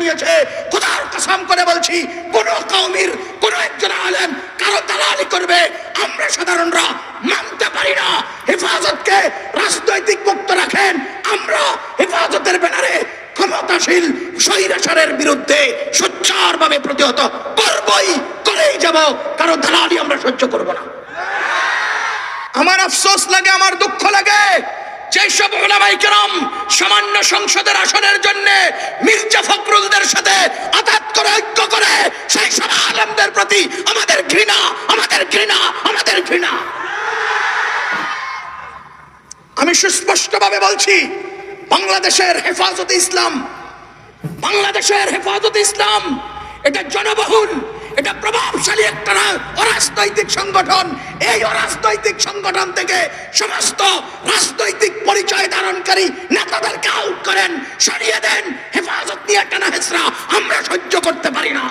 দিয়েছে। খোদার কসম করে বলছি, কোন কওমের কোন একজন আলেম কারো দালালি করবে আমরা সাধারণরা মানতে পারি না। হেফাজতকে রাজনৈতিক মুক্ত রাখেন, আমরা হেফাজতের ব্যানারে ক্ষমতাশীল স্বৈরাচারের বিরুদ্ধে সোচ্চারভাবে প্রতিহত করবই, করেই যাব। কারো দালালি আমরা সহ্য করব না। আমার আফসোস লাগে, আমার দুঃখ লাগে, যেসব উলামায়ে কেরাম সামান্য সংসদের আসনের জন্য মির্জা ফখরুলদের সাথে আঘাত করে ঐক্য করে, সেই সব আলেমদের প্রতি আমাদের ঘৃণা, আমাদের ঘৃণা, আমাদের ঘৃণা। আমি সুস্পষ্টভাবে বলছি, বাংলাদেশের হেফাজতে ইসলাম, বাংলাদেশের হেফাজতে ইসলাম এটা জনবহুল, এটা প্রভাবশালী একটা অরাজনৈতিক সংগঠন। এই অরাজনৈতিক সংগঠন থেকে সমস্ত রাজনৈতিক পরিচয় ধারণকারী নেতাদেরকে আউট করেন, সরিয়ে দেন। হেফাজত নিয়ে টানা হেঁচড়া আমরা সহ্য করতে পারি না।